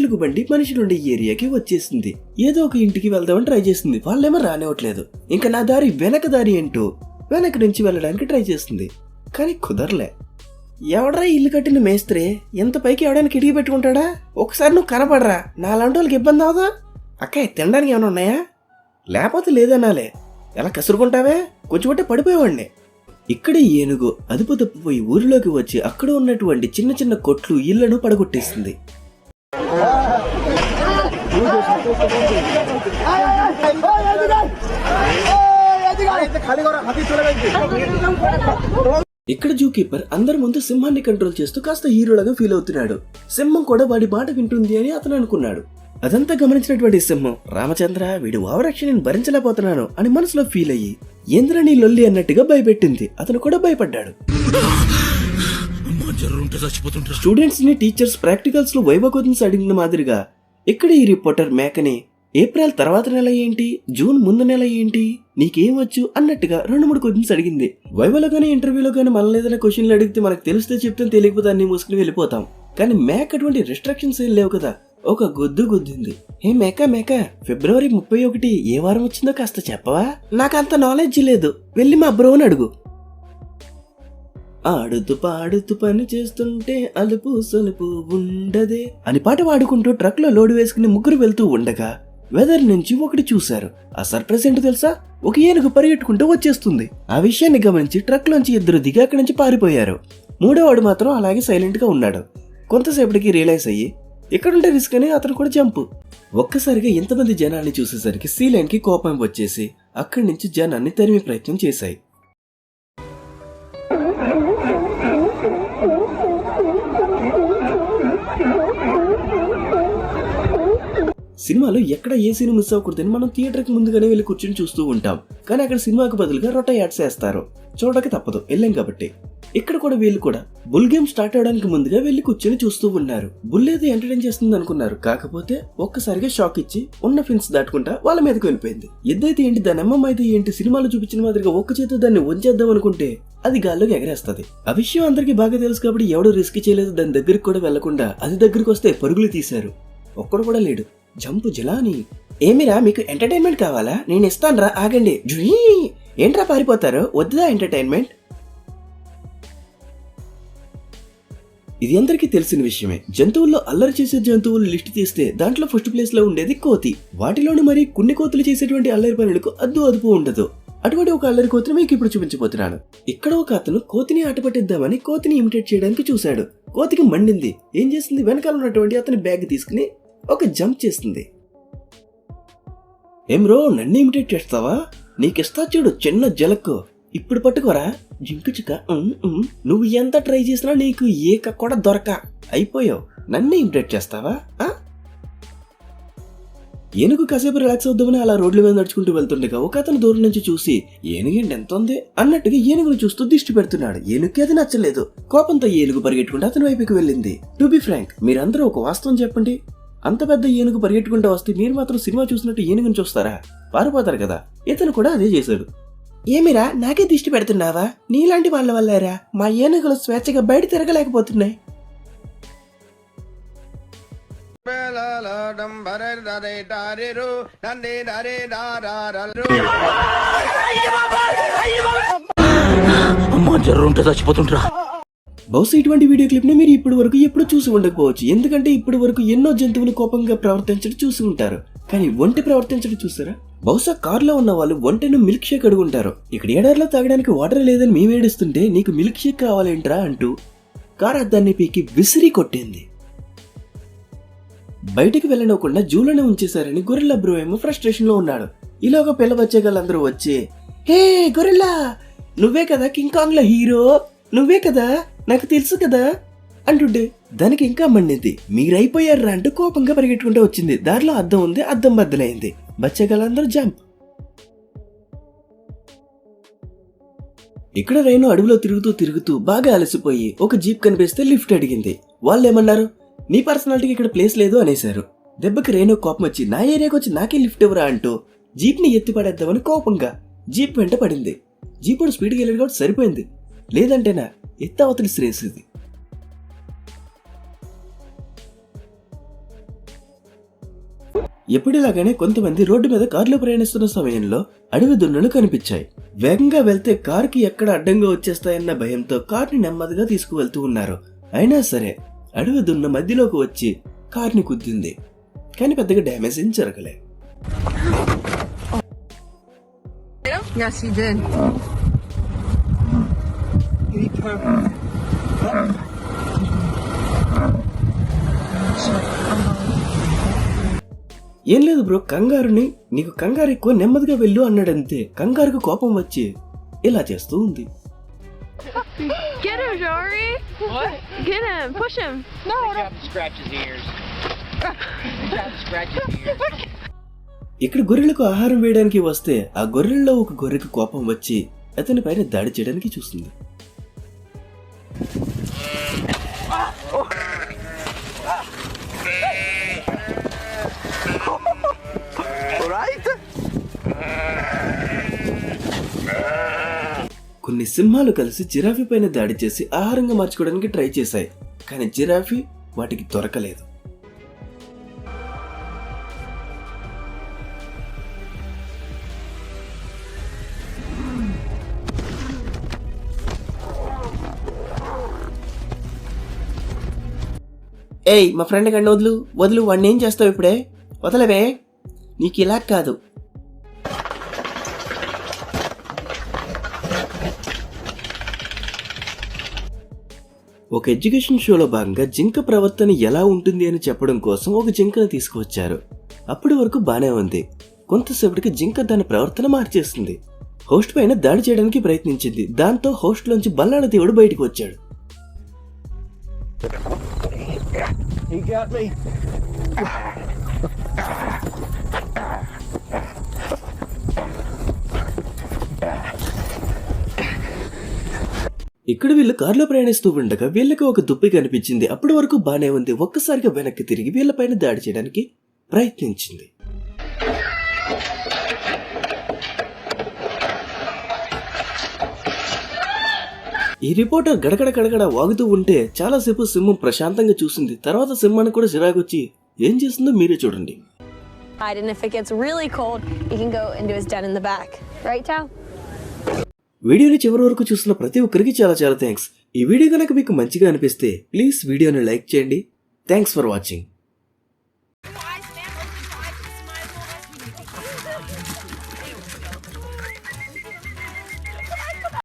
ఎలుగుబంటి మనుషులుండే ఏరియాకి వచ్చేసింది. ఏదో ఒక ఇంటికి వెళ్దామని ట్రై చేసింది. వాళ్ళేమో రానివ్వట్లేదు. ఇంకా నా దారి వెనక దారి అంటూ వెనక నుంచి వెళ్ళడానికి ట్రై చేస్తుంది. కానీ కుదరలే. ఎవడరా ఇల్లు కట్టిన మేస్త్రి, ఎంత పైకి ఎవడైనా కిటికీ పెట్టుకుంటాడా? ఒకసారి నువ్వు కనపడరా, నాలాంటి వాళ్ళకి ఇబ్బంది అవదా? అక్క తినడానికి ఏమైనా ఉన్నాయా? లేకపోతే లేదనాలే. ఎలా కసురుకుంటావే? కొంచెం ఉంటే పడిపోయేవాడిని. ఇక్కడే ఏనుగు అదుపు తప్పిపోయి ఊరిలోకి వచ్చి అక్కడ ఉన్నటువంటి చిన్న చిన్న కొట్లు ఇళ్లను పడగొట్టేసింది. ఇక్కడ జూ కీపర్ అందరి ముందు సింహాన్ని కంట్రోల్ చేస్తూ కాస్త హీరోలాగా ఫీల్ అవుతున్నాడు. సింహం కూడా వాడి మాట వింటుంది అని అతను అనుకున్నాడు. అదంతా గమనించినటువంటి సింహం, రామచంద్ర వీడు ఓవరాక్షన్ నేను భరించలేకపోతున్నాను అని మనసులో ఫీల్ అయ్యి ఏంద్రని లొల్లి అన్నట్టుగా భయపెట్టింది. అతను కూడా భయపడ్డాడు. స్టూడెంట్స్ ని టీచర్స్ ప్రాక్టికల్స్ లో వైవా క్వశ్చన్స్ అడిగిన మాదిరిగా ఇక్కడ ఈ రిపోర్టర్ మేకని ఏప్రిల్ తర్వాత నెల ఏంటి, జూన్ ముందు నెల ఏంటి, నీకేమొచ్చు అన్నట్టుగా 2-3 క్వశ్చన్స్ అడిగింది. వైవాలో గానీ ఇంటర్వ్యూలో గానీ మనల్ని ఏదైనా క్వశ్చన్లు అడిగితే మనకు తెలిస్తే చెప్తాం, తెలియకపోతే అన్ని మూసుకుని వెళ్ళిపోతాం. కానీ మేక అటువంటి రెస్ట్రిక్షన్స్ ఏం లేవు కదా. ఒక గుద్దింది. ఏ మేక ఫిబ్రవరి 31 ఏ వారం వచ్చిందో కాస్త చెప్పవా? నాకంత నాలెడ్జ్ లేదు, వెళ్ళి మా బ్రోని అడుగు. ఆడుతూ పాడుతూ పని చేస్తుంటే అలుపు సొలుపు ఉండదే అని పాట పాడుకుంటూ ట్రక్ లో లోడు వేసుకుని ముగ్గురు వెళ్తూ ఉండగా వెదర్ నుంచి ఒకటి చూశారు. ఆ సర్ప్రైజ్ ఏంటో తెలుసా? ఒక ఏనుగు పరిగెట్టుకుంటూ వచ్చేస్తుంది. ఆ విషయాన్ని గమనించి ట్రక్ లోంచి 2 దిగి అక్కడి నుంచి పారిపోయారు. 3వవాడు మాత్రం అలాగే సైలెంట్ గా ఉన్నాడు. కొంతసేపటికి రియలైజ్ అయ్యి ఇక్కడుంటే రిస్క్ అని అతను కూడా జంపు. ఒక్కసారిగా ఎంతమంది జనాన్ని చూసేసరికి సీలైన్ కి కోపం వచ్చేసి అక్కడి నుంచి జనాన్ని తరిమే ప్రయత్నం చేశాయి. సినిమాలో ఎక్కడ ఏ సీన్ మిస్ అవ్వకూడదని మనం థియేటర్ కి ముందుగానే వెళ్ళి కూర్చొని చూస్తూ ఉంటాం. కానీ అక్కడ సినిమాకు బదులుగా రొట్టా యాడ్స్ వేస్తారు. చూడక తప్పదు, వెళ్ళాం కాబట్టి. ఇక్కడ కూడా వీళ్ళు కూడా బుల్ గేమ్ స్టార్ట్ అవడానికి ముందుగా వెళ్లి కూర్చొని చూస్తూ ఉన్నారు. బుల్ ఏదో ఎంటర్టైన్ చేస్తుంది అనుకున్నారు. కాకపోతే ఒక్కసారిగా షాక్ ఇచ్చి ఉన్న ఫిన్స్ దాటుకుంటా వాళ్ళ మీదకి వెళ్ళిపోయింది. ఎద్దైతే ఏంటి, దాని అమ్మమ్మ అయితే ఏంటి, సినిమాలో చూపించిన మాదిరిగా ఒక్క చేతితో దాన్ని వంచేద్దాం అనుకుంటే అది గాల్లోకి ఎగరేస్తుంది. ఆ విషయం అందరికీ బాగా తెలుసు కాబట్టి ఎవడూ రిస్క్ చేయలేదు. దాని దగ్గరికి కూడా వెళ్లకుండా అది దగ్గరికి వస్తే పరుగులు తీశారు. ఒక్కడు కూడా లేడు. జంపు జలాని. ఏమిరా మీకు ఎంటర్టైన్మెంట్ కావాలా? నేను ఇస్తానురా, ఆగండి. ఏంట్రా పారిపోతారు? వద్దుదా ఎంటర్టైన్మెంట్? ఇది అందరికీ తెలిసిన విషయమే. జంతువుల్లో అల్లరి చేసే జంతువులు లిస్ట్ తీస్తే దాంట్లో ఫస్ట్ ప్లేస్ లో ఉండేది కోతి. వాటిలోనూ మరి కొన్ని కోతులు చేసేటువంటి అల్లరి పనులకు అదుపు ఉండదు. అటువంటి ఒక అల్లరి కోతిని మీకు ఇప్పుడు చూపించబోతున్నాను. ఇక్కడ ఒక అతను కోతిని ఆట పట్టిద్దామని కోతిని ఇమిటేట్ చేయడానికి చూశాడు. కోతికి మండింది. ఏం చేసింది? వెనకాల ఉన్నటువంటి అతని బ్యాగ్ తీసుకుని ఒక జంప్ చేస్తుంది. ఏమ్రో నన్ను ఇమిటేట్ చేస్తావా? నీకిస్తా చూడు చిన్న జలక్కు, ఇప్పుడు పట్టుకోరా జింకుచుక. నువ్వు ఎంత ట్రై చేసినా నీకు ఏక కూడా దొరక అయిపోయావు. నన్ను ఇమిటేట్ చేస్తావా? ఏనుగు కాసేపు రిలాక్స్ అవుద్దామని అలా రోడ్ల మీద నడుచుకుంటూ వెళ్తుండగా ఒక అతను దూరం నుంచి చూసి ఏనుగేంటి ఎంత ఉంది అన్నట్టుగా ఏనుగును చూస్తూ దిష్టి పెడుతున్నాడు. ఏనుగుకి అది నచ్చలేదు. కోపంతో ఏనుగు పరిగెట్టుకుంటూ అతని వైపుకి వెళ్ళింది. టు బి ఫ్రాంక్, మీరందరూ ఒక వాస్తవం చెప్పండి. అంత పెద్ద ఏనుగు పరిగెట్టుకుంటూ వస్తే మీరు మాత్రం సినిమా చూసినట్టు ఏనుగుని చూస్తారా? పారిపోతారు కదా. ఇతను కూడా అదే చేశాడు. ఏమిరా నాకే దిష్టి పెడుతున్నావా? నీలాంటి వాళ్ళ వల్లేరా మా ఏనుగులు స్వేచ్ఛగా బయట తిరగలేకపోతున్నాయి. బహుశా ఇటువంటి వీడియో క్లిప్ ని మీరు ఇప్పటి వరకు ఎప్పుడు చూసి ఉండకపోవచ్చు. ఎందుకంటే ఇప్పటి వరకు ఎన్నో జంతువులు కోపంగా ప్రవర్తించడం చూసి ఉంటారు. కానీ ఒంటె ప్రవర్తించడం చూసారా? బహుశా కారులో ఉన్న వాళ్ళు ఒంటెను మిల్క్ షేక్ అడుగుంటారు. ఇక్కడ ఎడారిలో తాగడానికి వాటర్ లేదని మేము ఏడుస్తుంటే నీకు మిల్క్ షేక్ కావాలేంట్రా అంటూ కారు అద్దాన్ని పీకి విసిరి కొట్టింది. బయటికి వెళ్ళనివ్వకుండా జూలోనే ఉంచేశారని గొరిల్లా బ్రో ఏమో ఫ్రస్ట్రేషన్ లో ఉన్నాడు. ఇలాగ పిల్ల బచ్చేగాళ్ళందరూ వచ్చి హే గొరిల్లా, నువ్వే కదా కింగ్ కాంగ్ లో హీరో, నువ్వే కదా, నాకు తెలుసు కదా అంటుండే దానికి ఇంకా మండింది. మీరైపోయారా అంటూ కోపంగా పరిగెట్టుకుంటూ వచ్చింది. దారిలో అద్దం ఉంది, అద్దం బద్దలైంది. బచ్చగాళ్ళందరూ జంప్. ఇక్కడ రైను అడవిలో తిరుగుతూ బాగా అలసిపోయి ఒక జీప్ కనిపిస్తే లిఫ్ట్ అడిగింది. వాళ్ళు ఏమన్నారు? నీ పర్సనాలిటీకి ఇక్కడ ప్లేస్ లేదు అనేశారు. దెబ్బకి రైను కోపం వచ్చి నా ఏరియాకి వచ్చి నాకే లిఫ్ట్ ఇవ్వరా అంటూ జీప్ ని ఎత్తి పడేద్దామని కోపంగా జీప్ వెంట పడింది. జీప్ స్పీడ్కి వెళ్ళాడు కాబట్టి సరిపోయింది. లేదంటేనా ఎత్తవతలి శ్రేసిది. ఎప్పుడిలాగానే కొంతమంది రోడ్డు మీద కారులో ప్రయాణిస్తున్న సమయంలో అడవి దున్నలు కనిపించాయి. వేగంగా వెళ్తే కారుకి ఎక్కడ అడ్డంగా వచ్చేస్తాయన్న భయంతో కార్ని నెమ్మదిగా తీసుకువెళ్తూ ఉన్నారు. అయినా సరే అడవి దున్న మధ్యలోకి వచ్చి కార్ని గుద్దింది. కానీ పెద్దగా డ్యామేజ్ ఏం జరగలే. Yes, he did. ఏం లేదు బ్రో, కంగారుని నీకు కంగారు ఎక్కువ, నెమ్మదిగా వెళ్ళు అన్నాడంతే. కంగారుకు కోపం వచ్చి ఇలా చేస్తూ ఉంది. Get him, Jory! What? Get him! Push him! No, I don't. Scratch his ears. Scratch his ears. ఇక్కడ గొర్రెలకు ఆహారం వేయడానికి వస్తే ఆ గొర్రెల్లో ఒక గొర్రెకు కోపం వచ్చి అతని పైన దాడి చేయడానికి చూస్తుంది. కొన్ని సింహాలు కలిసి జిరాఫీ పైన దాడి చేసి ఆహారంగా మార్చుకోవడానికి ట్రై చేశాయి. కానీ జిరాఫీ వాటికి దొరకలేదు. ఏయ్, మా ఫ్రెండ్ గండి వదులు వాడిని ఏం చేస్తావు ఇప్పుడే? వదలవే, నీకు ఇలా కాదు. ఒక ఎడ్యుకేషన్ షోలో భాగంగా జింక ప్రవర్తన ఎలా ఉంటుంది అని చెప్పడం కోసం ఒక జింకను తీసుకువచ్చారు. అప్పటి వరకు బానే ఉంది. కొంతసేపటికి జింక దాని ప్రవర్తన మార్చేస్తుంది. హోస్ట్ పైన దాడి చేయడానికి ప్రయత్నించింది. దాంతో హోస్ట్ లోంచి బల్లాడ దేవుడు బయటకు వచ్చాడు. He got me. ఇక్కడ వీళ్ళు కారులో ప్రయాణిస్తూ ఉండగా వీళ్ళకి ఒక దుప్పి కనిపించింది. అప్పటి వరకు బానే ఉంది. ఒక్కసారిగా వెనక్కి తిరిగి వీళ్ళపైన దాడి చేయడానికి ప్రయత్నించింది. ఈ రిపోర్టర్ గడగడ వాగుతూ ఉంటే చాలాసేపు సింహం ప్రశాంతంగా చూసింది. తర్వాత సింహానికి కూడా చిరాకొచ్చి ఏం చేస్తుందో మీరే చూడండి. And if it gets really cold, he can go into his den in the back. Right, Tao? వీడియోని చివరి వరకు చూసిన ప్రతి ఒక్కరికి చాలా థ్యాంక్స్. ఈ వీడియో కనుక మీకు మంచిగా అనిపిస్తే ప్లీజ్ వీడియోని లైక్ చేయండి. Thanks for watching.